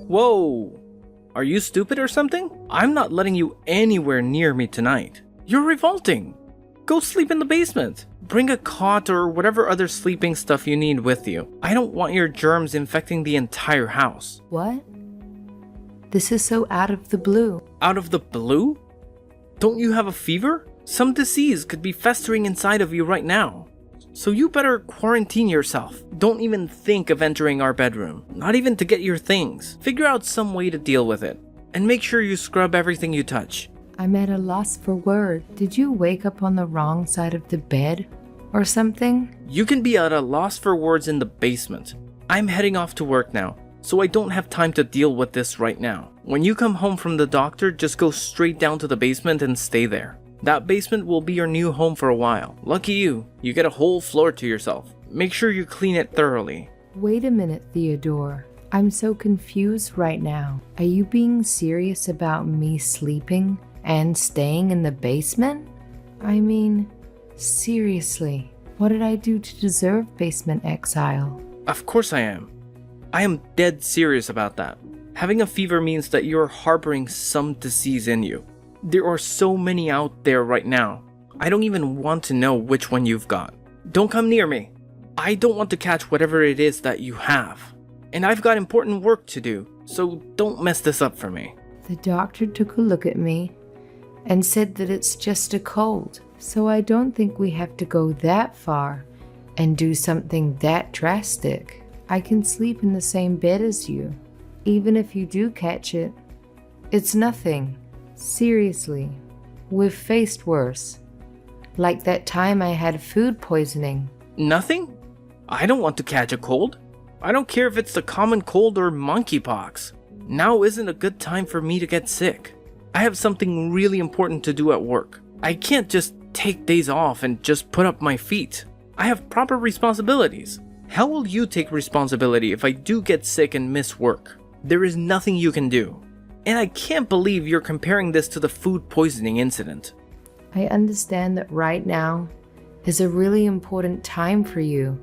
Whoa! Are you stupid or something? I'm not letting you anywhere near me tonight. You're revolting! Go sleep in the basement. Bring a cot or whatever other sleeping stuff you need with you. I don't want your germs infecting the entire house. What? This is so out of the blue. Out of the blue? Don't you have a fever? Some disease could be festering inside of you right now. So you better quarantine yourself. Don't even think of entering our bedroom. Not even to get your things. Figure out some way to deal with it. And make sure you scrub everything you touch. I'm at a loss for words. Did you wake up on the wrong side of the bed or something? You can be at a loss for words in the basement. I'm heading off to work now, so I don't have time to deal with this right now. When you come home from the doctor, just go straight down to the basement and stay there. That basement will be your new home for a while. Lucky you get a whole floor to yourself. Make sure you clean it thoroughly. Wait a minute, Theodore. I'm so confused right now. Are you being serious about me sleeping and staying in the basement? I mean, seriously, what did I do to deserve basement exile? Of course I am. I am dead serious about that. Having a fever means that you're harboring some disease in you. There are so many out there right now. I don't even want to know which one you've got. Don't come near me. I don't want to catch whatever it is that you have. And I've got important work to do, so don't mess this up for me. The doctor took a look at me and said that it's just a cold. So I don't think we have to go that far and do something that drastic. I can sleep in the same bed as you. Even if you do catch it, it's nothing. Seriously, we've faced worse. Like that time I had food poisoning. Nothing? I don't want to catch a cold. I don't care if it's the common cold or monkeypox. Now isn't a good time for me to get sick. I have something really important to do at work. I can't just take days off and just put up my feet. I have proper responsibilities. How will you take responsibility if I do get sick and miss work? There is nothing you can do. And I can't believe you're comparing this to the food poisoning incident. I understand that right now is a really important time for you,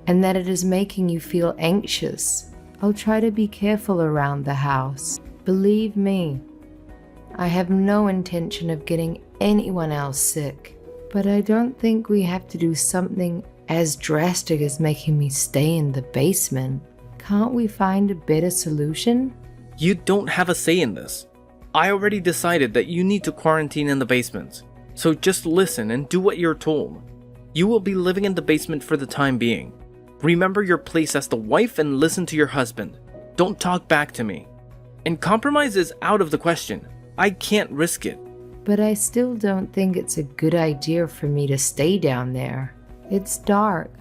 and that it is making you feel anxious. I'll try to be careful around the house. Believe me, I have no intention of getting anyone else sick. But I don't think we have to do something as drastic as making me stay in the basement. Can't we find a better solution? You don't have a say in this. I already decided that you need to quarantine in the basement. So just listen and do what you're told. You will be living in the basement for the time being. Remember your place as the wife and listen to your husband. Don't talk back to me. And compromise is out of the question. I can't risk it. But I still don't think it's a good idea for me to stay down there. It's dark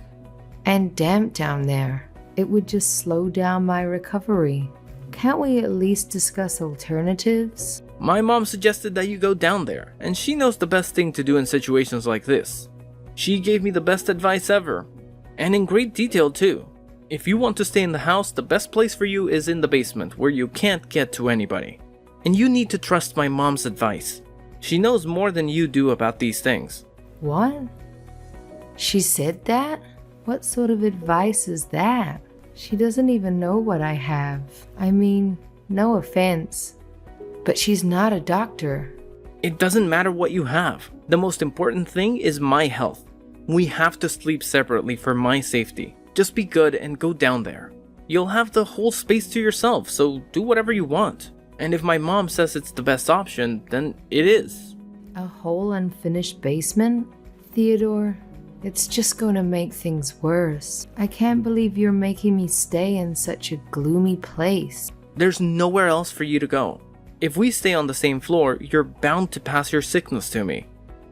and damp down there. It would just slow down my recovery. Can't we at least discuss alternatives? My mom suggested that you go down there, and she knows the best thing to do in situations like this. She gave me the best advice ever, and in great detail too. If you want to stay in the house, the best place for you is in the basement, where you can't get to anybody. And you need to trust my mom's advice. She knows more than you do about these things. What? She said that? What sort of advice is that? She doesn't even know what I have. I mean, no offense, but she's not a doctor. It doesn't matter what you have. The most important thing is my health. We have to sleep separately for my safety. Just be good and go down there. You'll have the whole space to yourself, so do whatever you want. And if my mom says it's the best option, then it is. A whole unfinished basement? Theodore, it's just going to make things worse. I can't believe you're making me stay in such a gloomy place. There's nowhere else for you to go. If we stay on the same floor, you're bound to pass your sickness to me.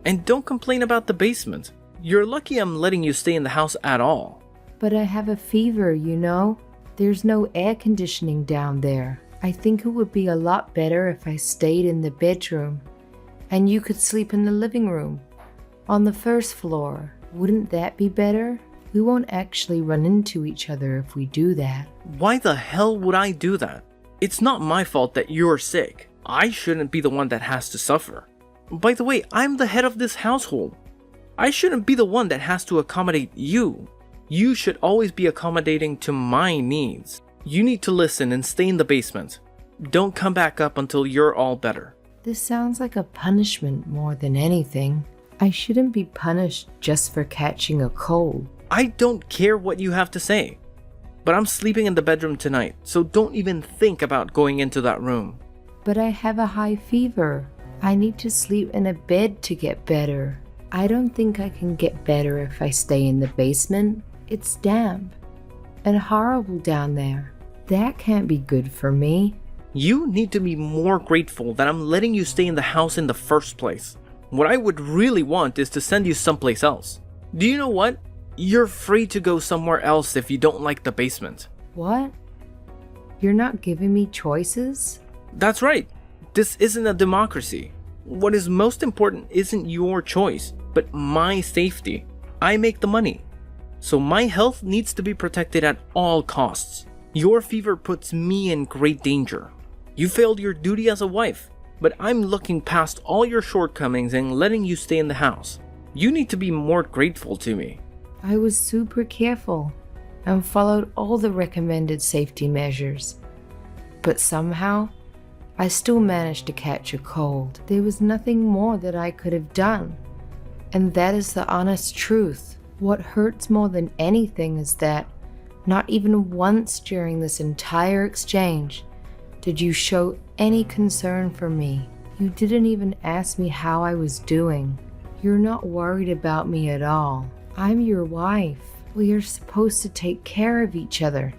And don't complain about the basement. You're lucky I'm letting you stay in the house at all. But I have a fever, you know? There's no air conditioning down there. I think it would be a lot better if I stayed in the bedroom, and you could sleep in the living room, on the first floor. Wouldn't that be better? We won't actually run into each other if we do that. Why the hell would I do that? It's not my fault that you're sick. I shouldn't be the one that has to suffer. By the way, I'm the head of this household. I shouldn't be the one that has to accommodate you. You should always be accommodating to my needs. You need to listen and stay in the basement. Don't come back up until you're all better. This sounds like a punishment more than anything. I shouldn't be punished just for catching a cold. I don't care what you have to say. But I'm sleeping in the bedroom tonight, so don't even think about going into that room. But I have a high fever. I need to sleep in a bed to get better. I don't think I can get better if I stay in the basement. It's damp and horrible down there. That can't be good for me. You need to be more grateful that I'm letting you stay in the house in the first place. What I would really want is to send you someplace else. Do you know what? You're free to go somewhere else if you don't like the basement. What? You're not giving me choices? That's right. This isn't a democracy. What is most important isn't your choice, but my safety. I make the money. So my health needs to be protected at all costs. Your fever puts me in great danger. You failed your duty as a wife, but I'm looking past all your shortcomings and letting you stay in the house. You need to be more grateful to me. I was super careful and followed all the recommended safety measures. But somehow, I still managed to catch a cold. There was nothing more that I could have done. And that is the honest truth. What hurts more than anything is that not even once during this entire exchange did you show any concern for me. You didn't even ask me how I was doing. You're not worried about me at all. I'm your wife. We are supposed to take care of each other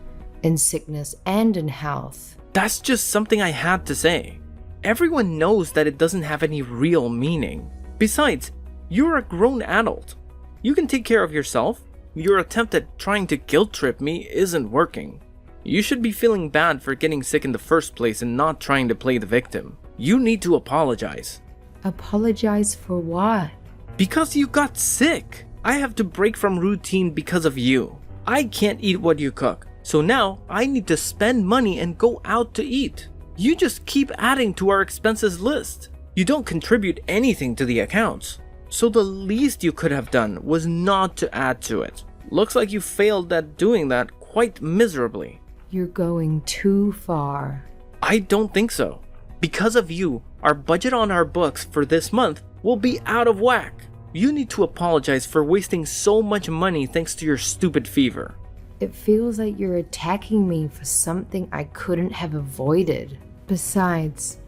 in sickness and in health. That's just something I had to say. Everyone knows that it doesn't have any real meaning. Besides, you're a grown adult. You can take care of yourself. Your attempt at trying to guilt trip me isn't working. You should be feeling bad for getting sick in the first place and not trying to play the victim. You need to apologize. Apologize for what? Because you got sick. I have to break from routine because of you. I can't eat what you cook, so now I need to spend money and go out to eat. You just keep adding to our expenses list. You don't contribute anything to the accounts. So the least you could have done was not to add to it. Looks like you failed at doing that quite miserably. You're going too far. I don't think so. Because of you, our budget on our books for this month will be out of whack. You need to apologize for wasting so much money thanks to your stupid fever. It feels like you're attacking me for something I couldn't have avoided. Besides,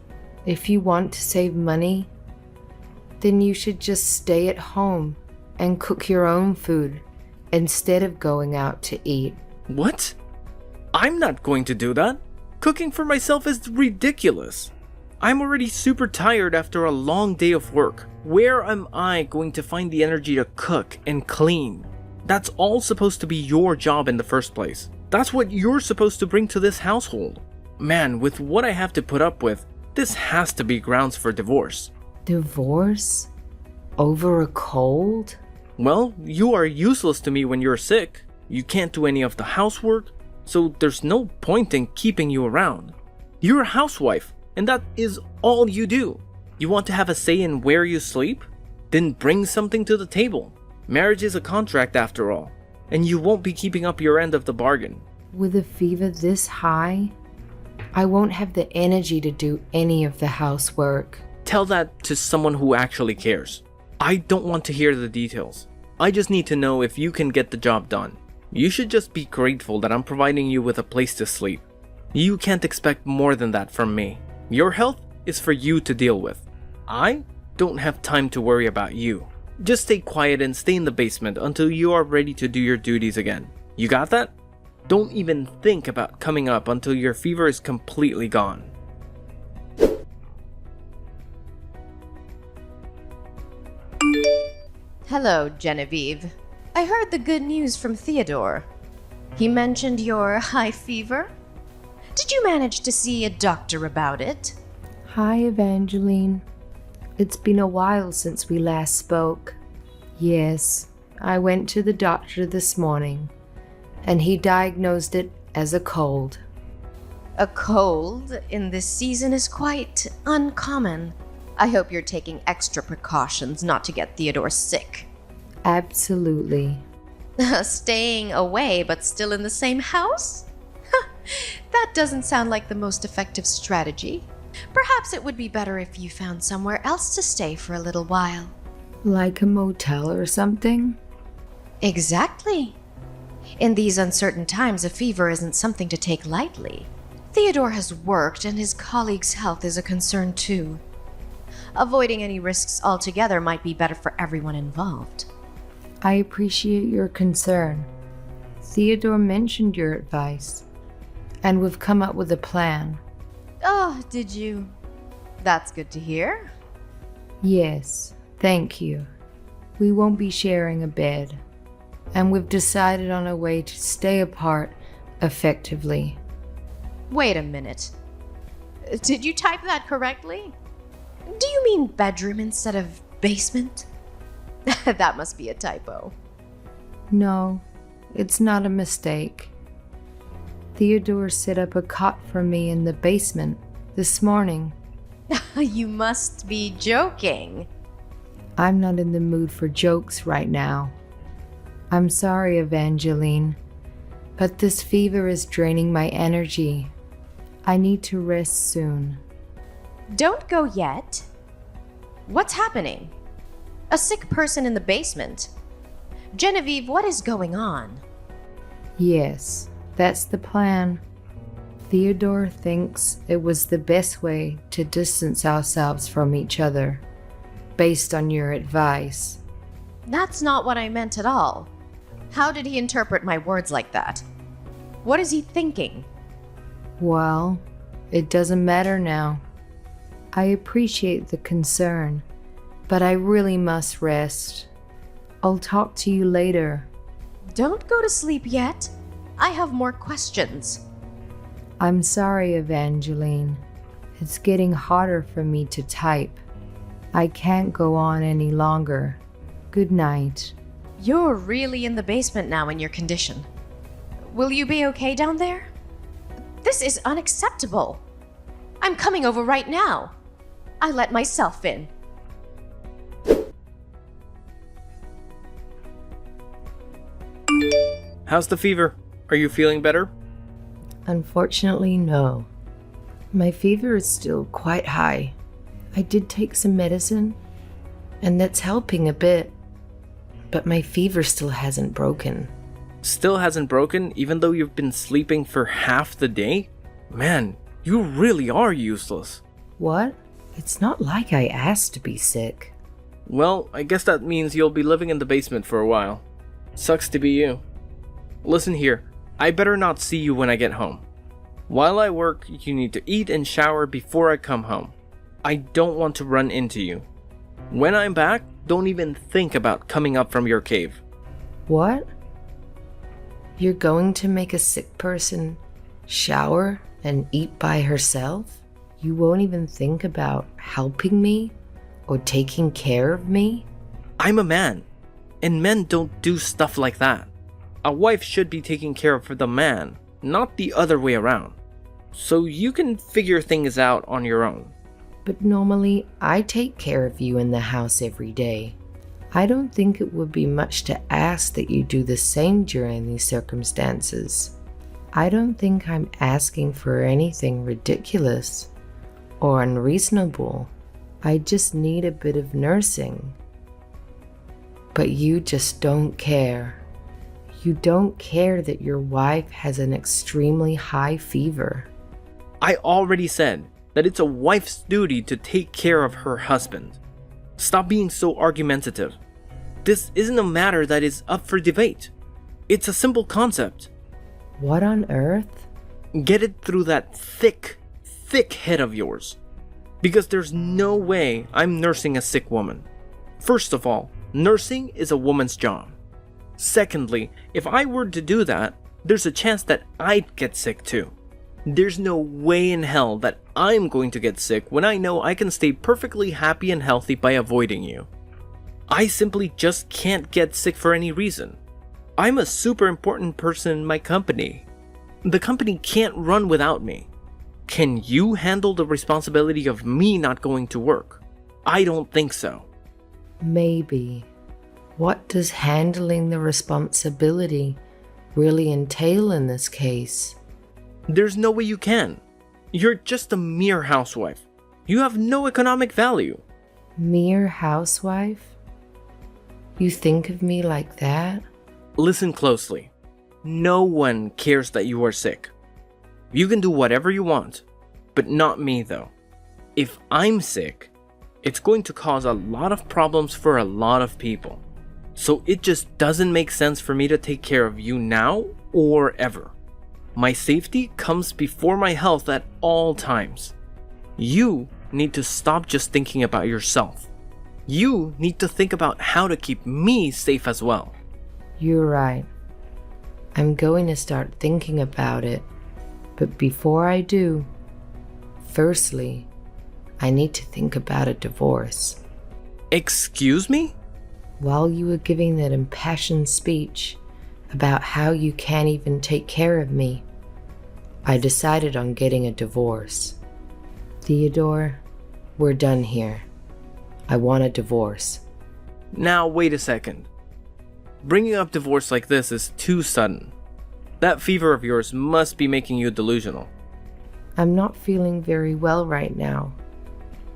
if you want to save money, then you should just stay at home and cook your own food instead of going out to eat. What? I'm not going to do that. Cooking for myself is ridiculous. I'm already super tired after a long day of work. Where am I going to find the energy to cook and clean? That's all supposed to be your job in the first place. That's what you're supposed to bring to this household. Man, with what I have to put up with, this has to be grounds for divorce. Divorce? Over a cold? Well, you are useless to me when you're sick. You can't do any of the housework, so there's no point in keeping you around. You're a housewife, and that is all you do. You want to have a say in where you sleep? Then bring something to the table. Marriage is a contract after all, and you won't be keeping up your end of the bargain. With a fever this high, I won't have the energy to do any of the housework. Tell that to someone who actually cares. I don't want to hear the details. I just need to know if you can get the job done. You should just be grateful that I'm providing you with a place to sleep. You can't expect more than that from me. Your health is for you to deal with. I don't have time to worry about you. Just stay quiet and stay in the basement until you are ready to do your duties again. You got that? Don't even think about coming up until your fever is completely gone. Hello, Genevieve. I heard the good news from Theodore. He mentioned your high fever. Did you manage to see a doctor about it? Hi, Evangeline. It's been a while since we last spoke. Yes, I went to the doctor this morning, and he diagnosed it as a cold. A cold in this season is quite uncommon. I hope you're taking extra precautions not to get Theodore sick. Absolutely. Staying away but still in the same house? That doesn't sound like the most effective strategy. Perhaps it would be better if you found somewhere else to stay for a little while. Like a motel or something? Exactly. In these uncertain times, a fever isn't something to take lightly. Theodore has worked, and his colleagues' health is a concern too. Avoiding any risks altogether might be better for everyone involved. I appreciate your concern. Theodore mentioned your advice, and we've come up with a plan. Oh, did you? That's good to hear. Yes, thank you. We won't be sharing a bed, and we've decided on a way to stay apart effectively. Wait a minute. Did you type that correctly? Do you mean bedroom instead of basement? That must be a typo. No, it's not a mistake. Theodore set up a cot for me in the basement this morning. You must be joking. I'm not in the mood for jokes right now. I'm sorry, Evangeline, but this fever is draining my energy. I need to rest soon. Don't go yet. What's happening? A sick person in the basement. Genevieve, what is going on? Yes, that's the plan. Theodore thinks it was the best way to distance ourselves from each other, based on your advice. That's not what I meant at all. How did he interpret my words like that? What is he thinking? Well, it doesn't matter now. I appreciate the concern, but I really must rest. I'll talk to you later. Don't go to sleep yet. I have more questions. I'm sorry, Evangeline. It's getting harder for me to type. I can't go on any longer. Good night. You're really in the basement now in your condition. Will you be okay down there? This is unacceptable. I'm coming over right now. I let myself in. How's the fever? Are you feeling better? Unfortunately, no. My fever is still quite high. I did take some medicine, and that's helping a bit. But my fever still hasn't broken. Still hasn't broken even though you've been sleeping for half the day? Man, you really are useless. What? It's not like I asked to be sick. Well, I guess that means you'll be living in the basement for a while. Sucks to be you. Listen here, I better not see you when I get home. While I work, you need to eat and shower before I come home. I don't want to run into you. When I'm back, don't even think about coming up from your cave. What? You're going to make a sick person shower and eat by herself? You won't even think about helping me or taking care of me? I'm a man, and men don't do stuff like that. A wife should be taking care of the man, not the other way around. So you can figure things out on your own. But normally, I take care of you in the house every day. I don't think it would be much to ask that you do the same during these circumstances. I don't think I'm asking for anything ridiculous or unreasonable. I just need a bit of nursing. But you just don't care. You don't care that your wife has an extremely high fever. I already said that it's a wife's duty to take care of her husband. Stop being so argumentative. This isn't a matter that is up for debate. It's a simple concept. What on earth? Get it through that thick head of yours. Because there's no way I'm nursing a sick woman. First of all, nursing is a woman's job. Secondly, if I were to do that, there's a chance that I'd get sick too. There's no way in hell that I'm going to get sick when I know I can stay perfectly happy and healthy by avoiding you. I simply just can't get sick for any reason. I'm a super important person in my company. The company can't run without me. Can you handle the responsibility of me not going to work? I don't think so. Maybe. What does handling the responsibility really entail in this case? There's no way you can. You're just a mere housewife. You have no economic value. Mere housewife? You think of me like that? Listen closely. No one cares that you are sick. You can do whatever you want, but not me though. If I'm sick, it's going to cause a lot of problems for a lot of people. So it just doesn't make sense for me to take care of you now or ever. My safety comes before my health at all times. You need to stop just thinking about yourself. You need to think about how to keep me safe as well. You're right. I'm going to start thinking about it. But before I do, firstly, I need to think about a divorce. Excuse me? While you were giving that impassioned speech about how you can't even take care of me, I decided on getting a divorce. Theodore, we're done here. I want a divorce. Now wait a second. Bringing up divorce like this is too sudden. That fever of yours must be making you delusional. I'm not feeling very well right now,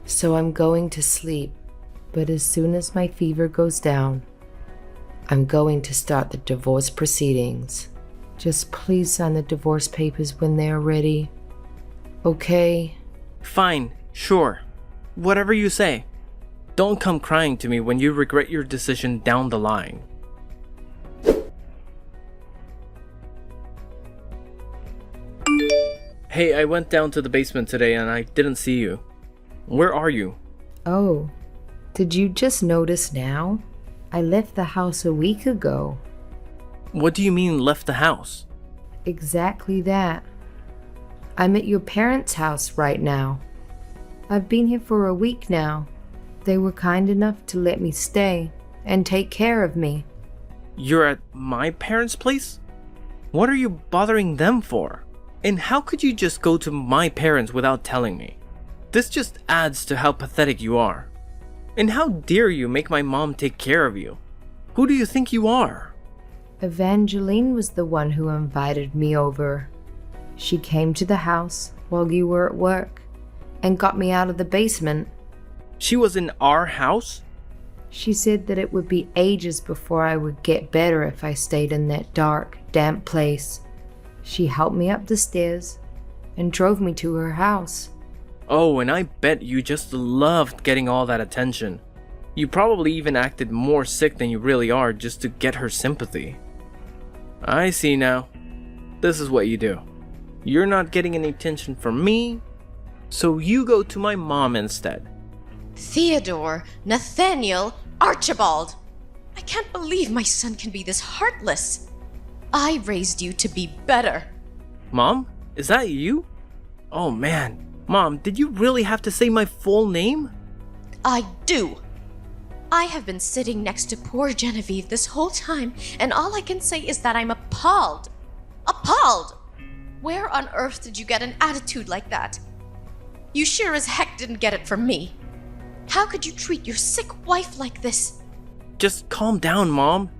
so I'm going to sleep. But as soon as my fever goes down, I'm going to start the divorce proceedings. Just please sign the divorce papers when they are ready. Okay? Fine, sure. Whatever you say. Don't come crying to me when you regret your decision down the line. Hey, I went down to the basement today and I didn't see you. Where are you? Oh, did you just notice now? I left the house a week ago. What do you mean left the house? Exactly that. I'm at your parents' house right now. I've been here for a week now. They were kind enough to let me stay and take care of me. You're at my parents' place? What are you bothering them for? And how could you just go to my parents without telling me? This just adds to how pathetic you are. And how dare you make my mom take care of you? Who do you think you are? Evangeline was the one who invited me over. She came to the house while you were at work and got me out of the basement. She was in our house? She said that it would be ages before I would get better if I stayed in that dark, damp place. She helped me up the stairs and drove me to her house. Oh, and I bet you just loved getting all that attention. You probably even acted more sick than you really are just to get her sympathy. I see now. This is what you do. You're not getting any attention from me, so you go to my mom instead. Theodore, Nathaniel, Archibald! I can't believe my son can be this heartless. I raised you to be better. Mom? Is that you? Oh man. Mom, did you really have to say my full name? I do. I have been sitting next to poor Genevieve this whole time, and all I can say is that I'm appalled. Appalled! Where on earth did you get an attitude like that? You sure as heck didn't get it from me. How could you treat your sick wife like this? Just calm down, Mom.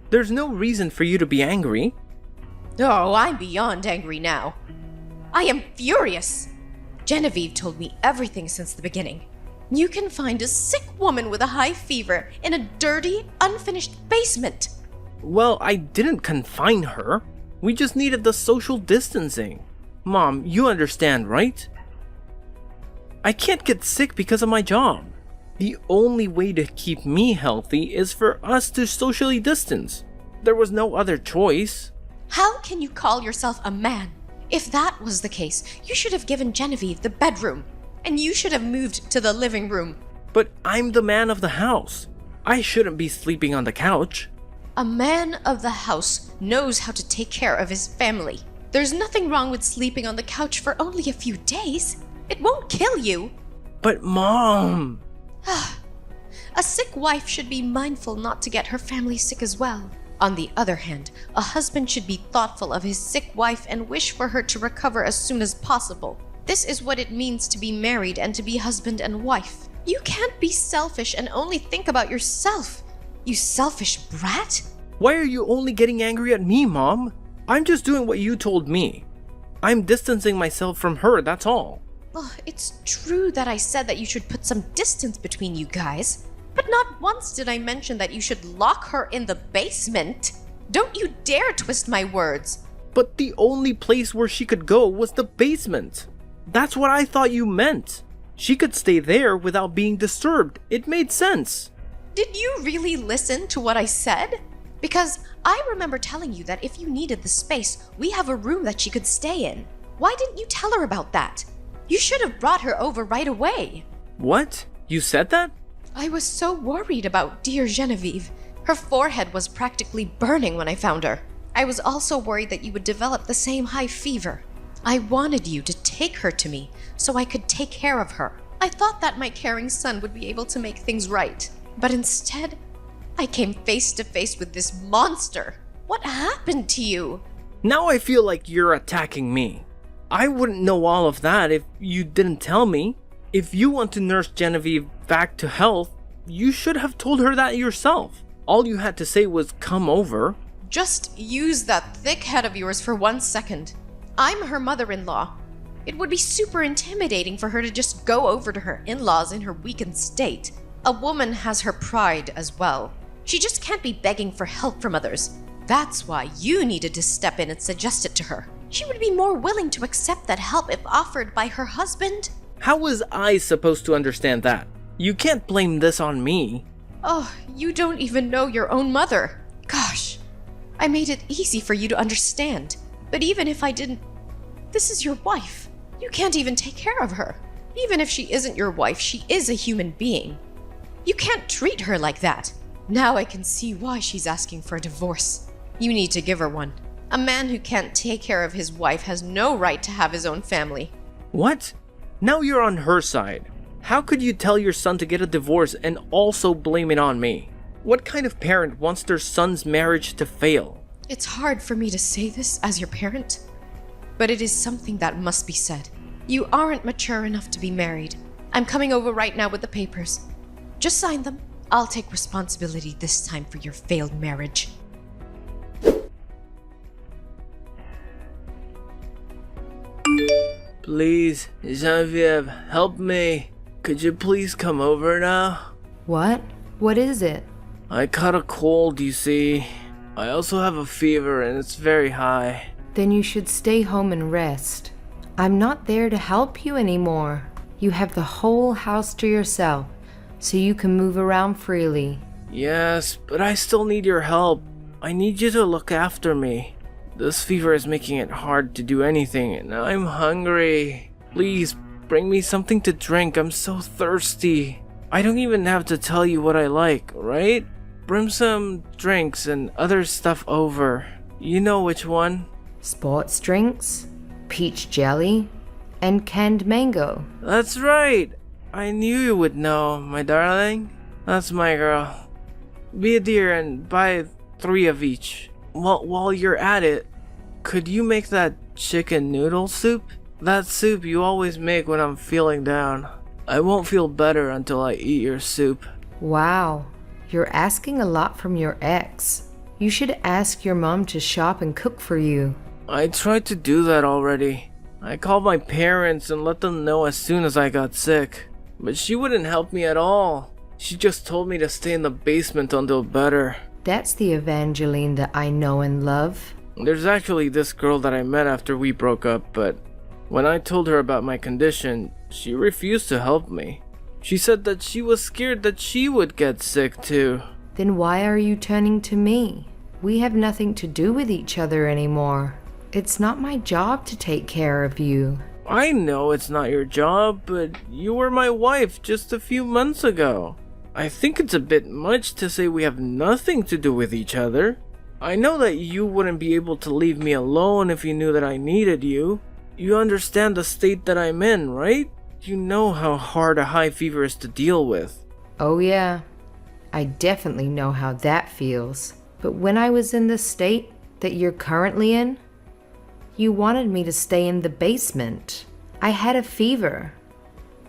There's no reason for you to be angry. Oh, I'm beyond angry now. I am furious. Genevieve told me everything since the beginning. You can find a sick woman with a high fever in a dirty, unfinished basement. Well, I didn't confine her. We just needed the social distancing. Mom, you understand, right? I can't get sick because of my job. The only way to keep me healthy is for us to socially distance. There was no other choice. How can you call yourself a man? If that was the case, you should have given Genevieve the bedroom, and you should have moved to the living room. But I'm the man of the house. I shouldn't be sleeping on the couch. A man of the house knows how to take care of his family. There's nothing wrong with sleeping on the couch for only a few days. It won't kill you. But Mom... A sick wife should be mindful not to get her family sick as well. On the other hand, a husband should be thoughtful of his sick wife and wish for her to recover as soon as possible. This is what it means to be married and to be husband and wife. You can't be selfish and only think about yourself. You selfish brat. Why are you only getting angry at me, Mom? I'm just doing what you told me. I'm distancing myself from her, that's all. Oh, it's true that I said that you should put some distance between you guys, but not once did I mention that you should lock her in the basement. Don't you dare twist my words. But the only place where she could go was the basement. That's what I thought you meant. She could stay there without being disturbed. It made sense. Did you really listen to what I said? Because I remember telling you that if you needed the space, we have a room that she could stay in. Why didn't you tell her about that? You should have brought her over right away. What? You said that? I was so worried about dear Genevieve. Her forehead was practically burning when I found her. I was also worried that you would develop the same high fever. I wanted you to take her to me so I could take care of her. I thought that my caring son would be able to make things right. But instead, I came face to face with this monster. What happened to you? Now I feel like you're attacking me. I wouldn't know all of that if you didn't tell me. If you want to nurse Genevieve back to health, you should have told her that yourself. All you had to say was come over. Just use that thick head of yours for 1 second. I'm her mother-in-law. It would be super intimidating for her to just go over to her in-laws in her weakened state. A woman has her pride as well. She just can't be begging for help from others. That's why you needed to step in and suggest it to her. She would be more willing to accept that help if offered by her husband. How was I supposed to understand that? You can't blame this on me. Oh, you don't even know your own mother. Gosh, I made it easy for you to understand. But even if I didn't, this is your wife. You can't even take care of her. Even if she isn't your wife, she is a human being. You can't treat her like that. Now I can see why she's asking for a divorce. You need to give her one. A man who can't take care of his wife has no right to have his own family. What? Now you're on her side. How could you tell your son to get a divorce and also blame it on me? What kind of parent wants their son's marriage to fail? It's hard for me to say this as your parent, but it is something that must be said. You aren't mature enough to be married. I'm coming over right now with the papers. Just sign them. I'll take responsibility this time for your failed marriage. Please, Genevieve, help me. Could you please come over now? What? What is it? I caught a cold, you see. I also have a fever and it's very high. Then you should stay home and rest. I'm not there to help you anymore. You have the whole house to yourself, so you can move around freely. Yes, but I still need your help. I need you to look after me. This fever is making it hard to do anything, and I'm hungry. Please, bring me something to drink. I'm so thirsty. I don't even have to tell you what I like, right? Bring some drinks and other stuff over. You know which one? Sports drinks, peach jelly, and canned mango. That's right. I knew you would know, my darling. That's my girl. Be a dear and buy 3 of each. While you're at it, could you make that chicken noodle soup? That soup you always make when I'm feeling down. I won't feel better until I eat your soup. Wow, you're asking a lot from your ex. You should ask your mom to shop and cook for you. I tried to do that already. I called my parents and let them know as soon as I got sick. But she wouldn't help me at all. She just told me to stay in the basement until better. That's the Evangeline that I know and love. There's actually this girl that I met after we broke up, but when I told her about my condition, she refused to help me. She said that she was scared that she would get sick too. Then why are you turning to me? We have nothing to do with each other anymore. It's not my job to take care of you. I know it's not your job, but you were my wife just a few months ago. I think it's a bit much to say we have nothing to do with each other. I know that you wouldn't be able to leave me alone if you knew that I needed you. You understand the state that I'm in, right? You know how hard a high fever is to deal with. Oh yeah, I definitely know how that feels. But when I was in the state that you're currently in, you wanted me to stay in the basement. I had a fever,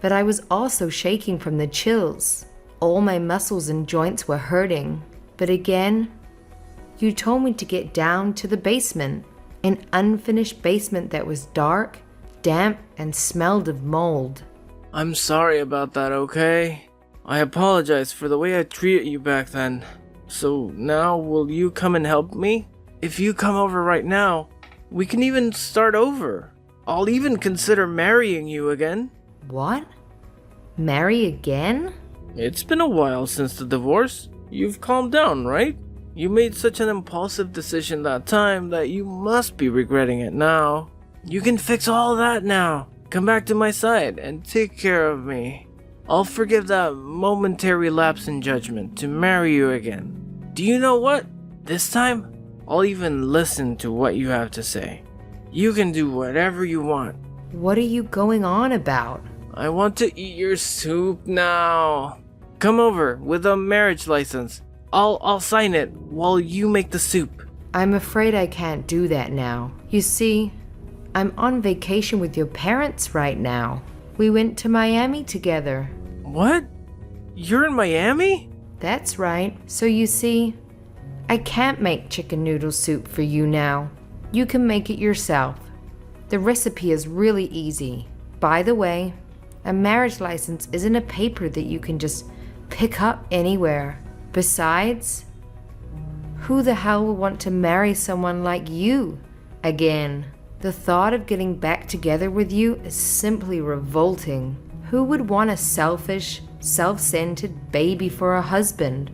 but I was also shaking from the chills. All my muscles and joints were hurting. But again, you told me to get down to the basement. An unfinished basement that was dark, damp, and smelled of mold. I'm sorry about that, okay? I apologize for the way I treated you back then. So now will you come and help me? If you come over right now, we can even start over. I'll even consider marrying you again. What? Marry again? It's been a while since the divorce. You've calmed down, right? You made such an impulsive decision that time that you must be regretting it now. You can fix all that now. Come back to my side and take care of me. I'll forgive that momentary lapse in judgment to marry you again. Do you know what? This time, I'll even listen to what you have to say. You can do whatever you want. What are you going on about? I want to eat your soup now. Come over with a marriage license. I'll sign it while you make the soup. I'm afraid I can't do that now. You see, I'm on vacation with your parents right now. We went to Miami together. What? You're in Miami? That's right. So you see, I can't make chicken noodle soup for you now. You can make it yourself. The recipe is really easy. By the way, a marriage license isn't a paper that you can just pick up anywhere. Besides, who the hell would want to marry someone like you again? The thought of getting back together with you is simply revolting. Who would want a selfish, self-centered baby for a husband?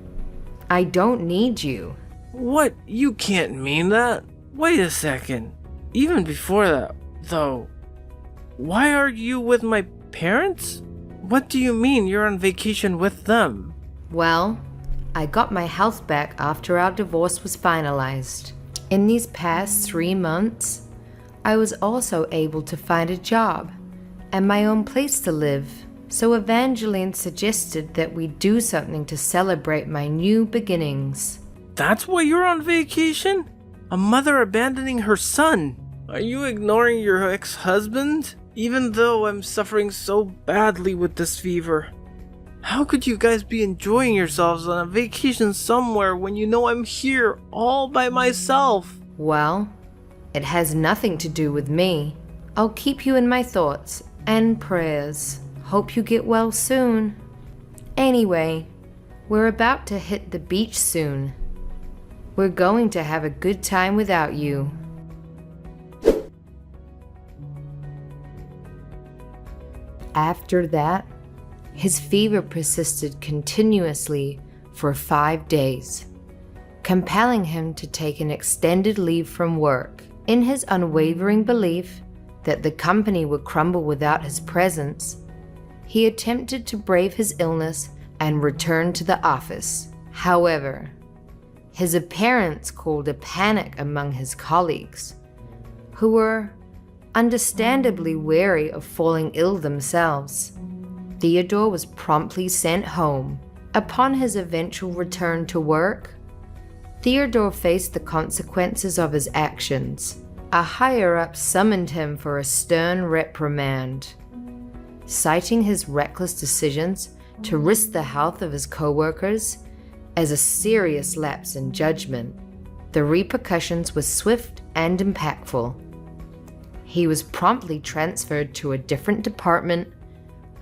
I don't need you. What? You can't mean that. Wait a second. Even before that, though, why are you with my parents? What do you mean you're on vacation with them? Well, I got my health back after our divorce was finalized. In these past 3 months, I was also able to find a job and my own place to live. So Evangeline suggested that we do something to celebrate my new beginnings. That's why you're on vacation? A mother abandoning her son? Are you ignoring your ex-husband? Even though I'm suffering so badly with this fever. How could you guys be enjoying yourselves on a vacation somewhere when you know I'm here all by myself? Well, it has nothing to do with me. I'll keep you in my thoughts and prayers. Hope you get well soon. Anyway, we're about to hit the beach soon. We're going to have a good time without you. After that, his fever persisted continuously for 5 days, compelling him to take an extended leave from work. In his unwavering belief that the company would crumble without his presence, he attempted to brave his illness and return to the office. However, his appearance caused a panic among his colleagues, who were understandably wary of falling ill themselves. Theodore was promptly sent home. Upon his eventual return to work, Theodore faced the consequences of his actions. A higher-up summoned him for a stern reprimand, citing his reckless decisions to risk the health of his co-workers as a serious lapse in judgment. The repercussions were swift and impactful. He was promptly transferred to a different department,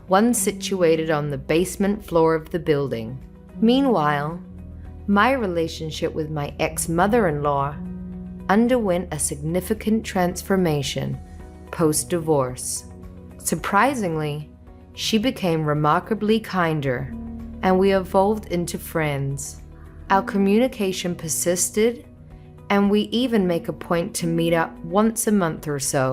one situated on the basement floor of the building. Meanwhile, my relationship with my ex-mother-in-law underwent a significant transformation post-divorce. Surprisingly, she became remarkably kinder, and we evolved into friends. Our communication persisted, and we even make a point to meet up once a month or so.